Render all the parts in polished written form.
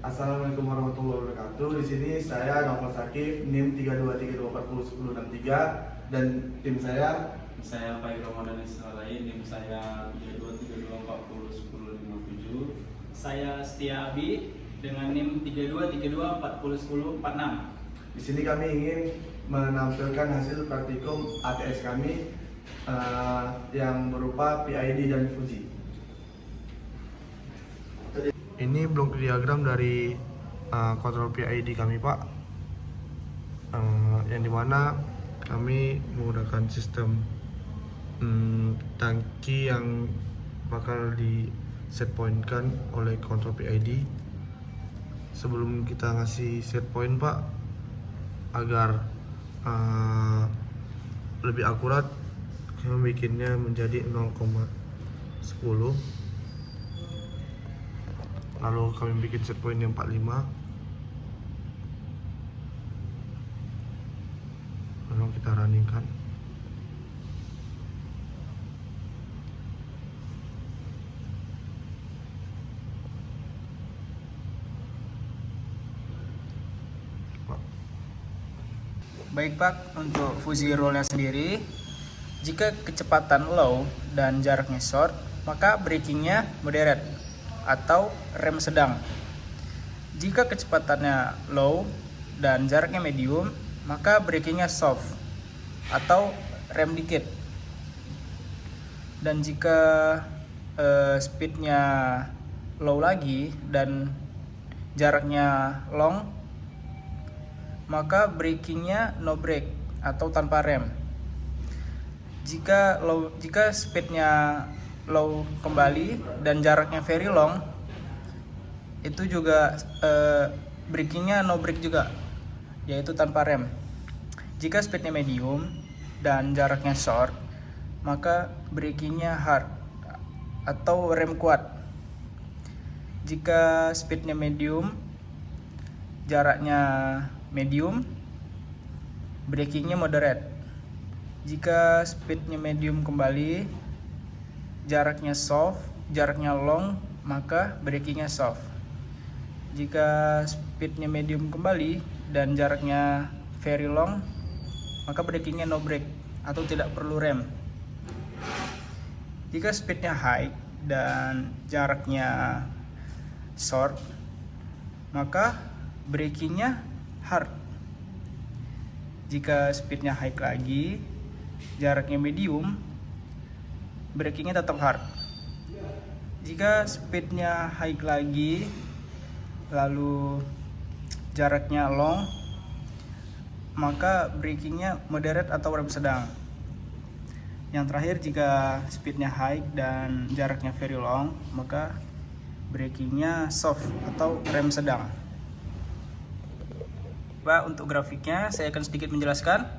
Assalamualaikum warahmatullahi wabarakatuh. Di sini saya Novel Sakif, NIM 3232401063 dan tim saya Pak Ramadan Israel, NIM saya 3232401057. Saya Setia Abi dengan NIM 3232401046. di sini kami ingin menampilkan hasil praktikum ATS kami yang berupa PID dan Fuji. Ini blok diagram dari kontrol PID kami, Pak, yang dimana kami menggunakan sistem tangki yang bakal di set point kan oleh kontrol PID. Sebelum kita ngasih set point, Pak, agar lebih akurat, kami bikinnya menjadi 0,10. Lalu kami bikin set point yang 45. Lalu kita runningkan. Baik Pak, untuk Fuji roll-nya sendiri, jika kecepatan low dan jaraknya short, maka brakingnya moderate atau rem sedang. Jika kecepatannya low dan jaraknya medium, maka brakingnya soft atau rem dikit. Dan jika speednya low lagi dan jaraknya long, maka brakingnya no brake atau tanpa rem. Jika speednya low kembali dan jaraknya very long, itu juga brakingnya no brake juga, yaitu tanpa rem. Jika speednya medium dan jaraknya short, maka brakingnya hard atau rem kuat. Jika speednya medium, jaraknya medium, brakingnya moderate. Jika speednya medium kembali, jaraknya soft, jaraknya long, maka brakingnya soft. Jika speednya medium kembali dan jaraknya very long, maka brakingnya no brake atau tidak perlu rem. Jika speednya high dan jaraknya short, maka brakingnya hard. Jika speednya high lagi, jaraknya medium, brakingnya tetap hard. Jika speednya high lagi, lalu jaraknya long, maka brakingnya moderate atau rem sedang. Yang terakhir, jika speednya high dan jaraknya very long, maka brakingnya soft atau rem sedang. Pak, untuk grafiknya saya akan sedikit menjelaskan.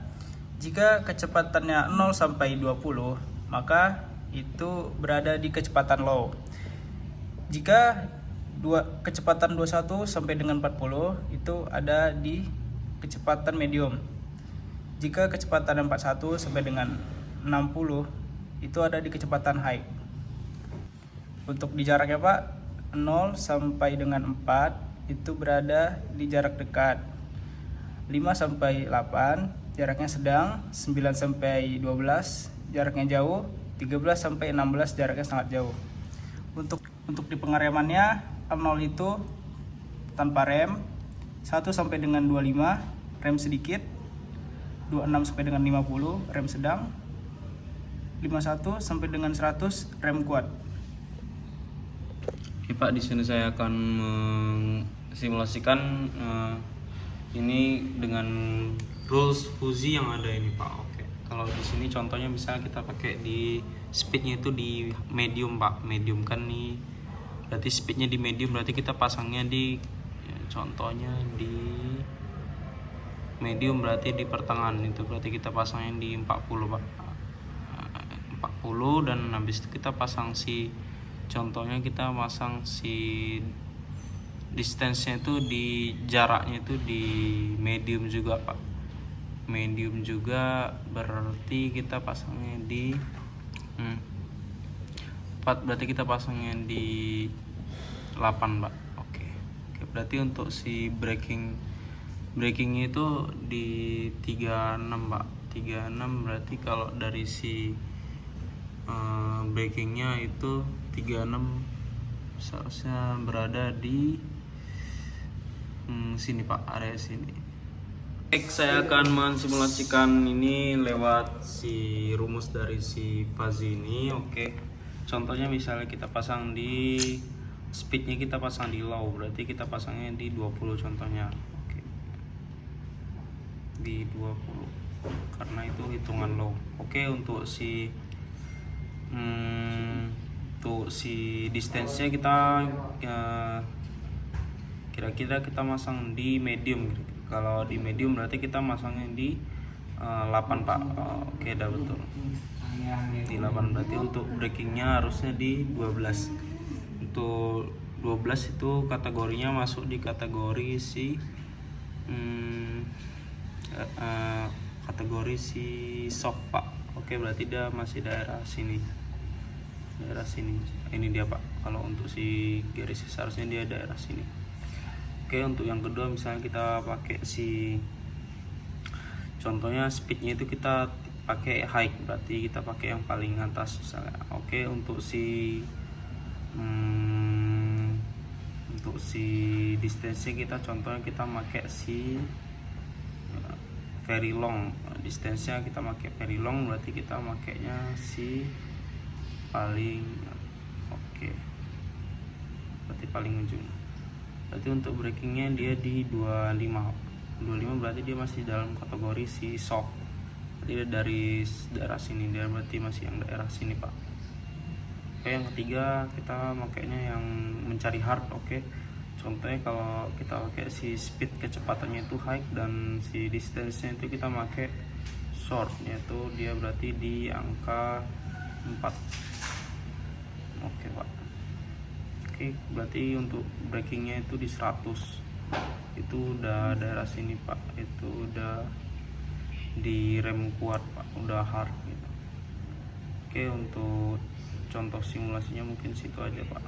Jika kecepatannya 0 sampai 20, maka itu berada di kecepatan low. Jika kecepatan 21 sampai dengan 40, itu ada di kecepatan medium. Jika kecepatan 41 sampai dengan 60, itu ada di kecepatan high. Untuk di jaraknya, Pak, 0 sampai dengan 4 itu berada di jarak dekat. 5 sampai 8 jaraknya sedang, 9 sampai 12 jaraknya jauh, 13 sampai 16 jaraknya sangat jauh. Untuk di pengeremannya, 0 itu tanpa rem, 1 sampai dengan 25 rem sedikit, 26 sampai dengan 50 rem sedang, 51 sampai dengan 100 rem kuat. Oke Pak, di sini saya akan simulasikan ini dengan rules Fuji yang ada ini Pak. Oke. Kalau di sini contohnya misalnya kita pakai di speednya itu di medium Pak. Medium kan nih. Berarti speednya di medium, berarti kita pasangnya di contohnya di medium, berarti di pertengahan itu. Berarti kita pasangnya di 40 Pak. 40 dan habis itu kita pasang contohnya kita pasang distance-nya itu di jaraknya itu di medium juga Pak. Medium juga berarti kita pasangnya di 4, berarti kita pasangnya di 8 Pak. Oke, berarti untuk si brakingnya itu di 36 Pak. 36 berarti kalau dari si brakingnya itu 36 seharusnya berada di sini Pak, area sini. Baik, saya akan mensimulasikan ini lewat si rumus dari si fuzzy ini. Oke, contohnya misalnya kita pasang di speednya, kita pasang di low, berarti kita pasangnya di 20 contohnya. Oke, di 20 karena itu hitungan low. Oke, untuk si distance-nya kita kira-kira kita masang di medium. Kalau di medium berarti kita masangnya di 8 Pak. Oke, udah betul. Di 8 berarti untuk brakingnya harusnya di 12. Untuk 12 itu kategorinya masuk di kategori si kategori si soft Pak. Oke, berarti dia masih daerah sini. Ini dia Pak. Kalau untuk si garis seharusnya dia daerah sini. Oke, untuk yang kedua misalnya kita pakai si contohnya speednya itu kita pakai high, berarti kita pakai yang paling atas misalnya. Oke, untuk si distance kita contohnya kita pakai si very long. Distance-nya kita pakai very long, berarti kita makainya si paling berarti paling ujung. Berarti untuk brakingnya dia di 25 berarti dia masih dalam kategori si soft. Berarti dia dari daerah sini, dia berarti masih yang daerah sini Pak. Oke, yang ketiga kita makainya yang mencari hard. Oke, contohnya kalau kita pakai si speed kecepatannya itu high dan si distance-nya itu kita pakai short, yaitu dia berarti di angka 4. Oke Pak. Oke, berarti untuk brakingnya itu di 100. Itu udah daerah sini Pak. Itu udah di rem kuat Pak, udah hard gitu. Oke, untuk contoh simulasinya mungkin situ aja Pak.